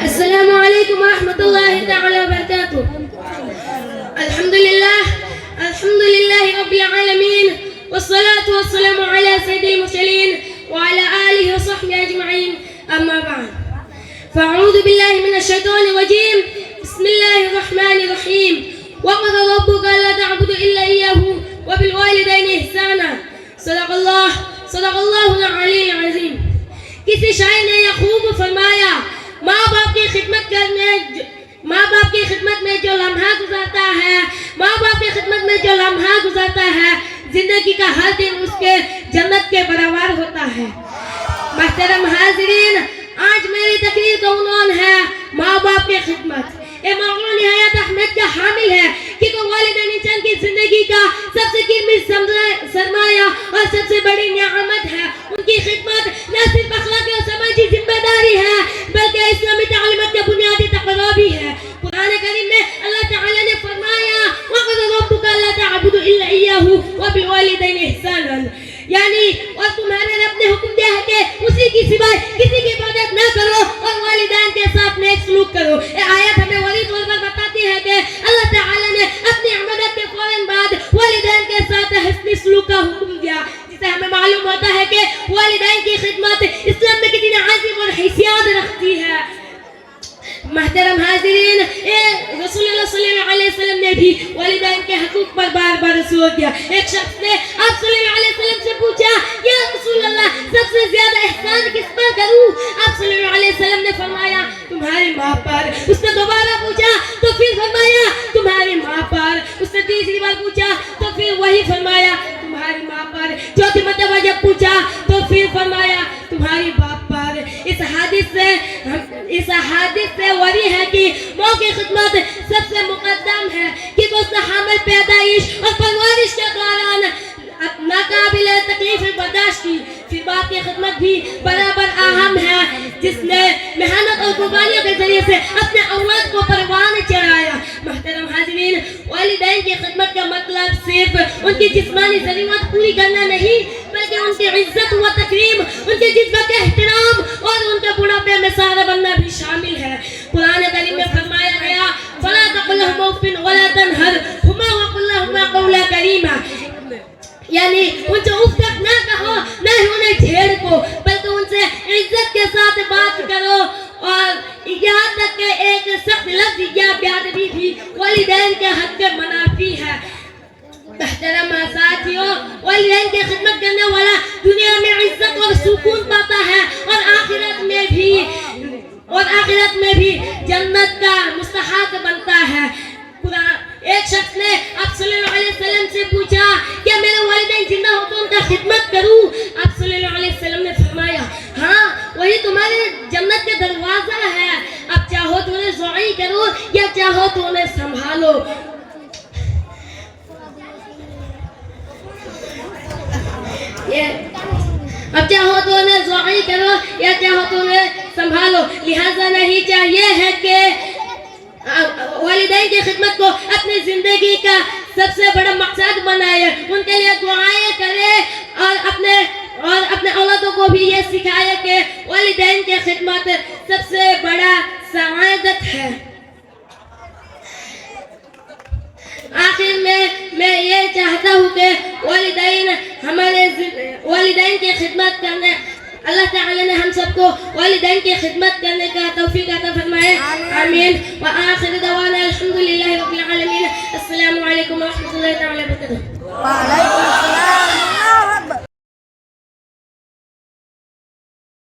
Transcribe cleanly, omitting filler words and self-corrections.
السلام علیکم ورحمۃ اللہ تعالی وبرکاتہ. الحمد للہ رب العالمین والصلاة والسلام على سید المرسلین وعلى آلہ وصحبہ اجمعین. اما بعد فاعوذ باللہ من الشیطان الرجیم. بسم اللہ الرحمن الرحیم. وقضى ربك الا تعبدوا الا اياه وبالوالدين احسانا. صدق اللہ العلی العظیم. کسی شاعر نے یہ خوب فرمایا، ماں باپ کی خدمت میں جو لمحہ گزارتا ہے زندگی کا ہر دن اس کے جنت کے برابر ہوتا ہے. محترم حاضرین، آج میری تقریر کا عنوان ہے ماں باپ کی خدمت. یہ موضوع نہایت اہمیت کا حامل ہے کیونکہ والدین انسان کی زندگی کا سب سے قیمتی سرمایہ اور سب سے بڑی نعمت ہے. ان کی خدمت نہ صرف اخلاقی اور سماجی ذمہ داری ہے بلکہ اسلامی تعلیمات کا بنیادی تقاضا بھی ہے. قرآن کریم میں اللہ تعالی نے فرمایا وَقَضَى رَبُّكَ أَلَّا تَعْبُدُوا إِلَّا إِيَّاهُ وَبِالْوَالِدَيْنِ إِحْسَانًا. یعنی اور تمہارے رب نے حکم دیا ہے کہ اسی کی سوائے کسی کی عبادت نہ کرو اور والدین کے ساتھ نیک سلوک کرو. یہ آیت ہمیں ولی طور پر بتاتی ہے کہ اللہ تعالی نے اپنی عبادت کے فوراً بعد والدین کے ساتھ حسن سلوک کا حکم دیا، جسے ہمیں معلوم ہوتا ہے کہ والدین کی خدمت اسلام میں کتنی عظیم اور حیثیت رکھتی ہے. محترم حاضرین، رسول اللہ صلی اللہ علیہ وسلم نے بھی والدین کے حقوق پر بار بار زور دیا. ایک شخص نے آپ صلی اللہ علیہ وسلم سے پوچھا یا رسول اللہ سب سے زیادہ احسان کس پر کروں؟ آپ صلی اللہ علیہ وسلم نے فرمایا تمہاری ماں پر. اس نے دوبارہ پوچھا تو پھر فرمایا تمہاری ماں پر. اس نے تیسری بار پوچھا تو پھر وہی فرمایا تمہاری ماں پر. چوتھی مرتبہ جب پوچھا تو پھر فرمایا تمہاری باپ پر. اس حادث سے وری ہے کہ ماں کی خدمت سب سے مقدم ہے کہ اس نے حامل پیدائش اور پرورش کے دوران ناقابل تکلیف برداشت کی. پھر باپ کی خدمت بھی برابر اہم ہے جس نے محنت اور قربانیوں کے ذریعے سے اپنے اولاد کو پروان چڑھایا. محترم حاضرین، والدین کی خدمت کا مطلب صرف ان کی جسمانی ضرورت پوری کرنا نہیں بلکہ ان کی عزت و تکریم، ان کے جذبہ کے احترام اور ان کے بڑھاپے میں سہارا بننا بھی شامل ہے. قرآن کریم میں فرمایا گیا فَلَا تَقُل لَهُمَا أُفٍّ وَلَا تَنْهَرْهُمَا وَقُل لَهُمَا قَوْلًا كَرِيمًا. یعنی ان سے اف تک نہ کہو، نہ ہی انہیں جھیڑ کو، بلکہ ان سے عزت کے ساتھ بات کرو. اور یہاں تک کہ ایک سخت لفظ یا بیادبی بھی والدین کے حق کے منافی ہے. محترم ساتھیوں، والدین کی خدمت کرنے والا دنیا میں عزت اور سکون پاتا ہے اور آخرت میں بھی جنت کا مستحق بنتا ہے. ایک شخص نے آپ صلی اللہ علیہ وسلم سے پوچھا کیا میرے والدین زندہ ہو تو ان کا خدمت کروں؟ آپ صلی اللہ علیہ وسلم نے فرمایا ہاں، وہی تمہارے جنت کے دروازہ ہے. اب چاہو تو انہیں ضائع کرو یا چاہو تو انہیں سنبھالو. اب چاہو تو انہیں ضائع کرو یا چاہو تو انہیں سنبھالو. لہذا نہیں چاہیے ہے کہ والدین کی خدمت کو اپنی زندگی کا سب سے بڑا مقصد بنائے، ان کے لیے دعائیں کرے اور اپنے اولادوں کو بھی یہ سکھائے کہ والدین کی خدمت سب سے بڑا سعادت ہے. آخر میں یہ چاہتا ہوں کہ والدین کی خدمت کرنے اللہ تعالی نے ہم سب کو والدین کی خدمت کرنے کا توفیق عطا فرمائے. آمین. وآخر دعوانا الحمدللہ رب العالمین. السلام علیکم ورحمۃ اللہ تعالی وبرکاتہ.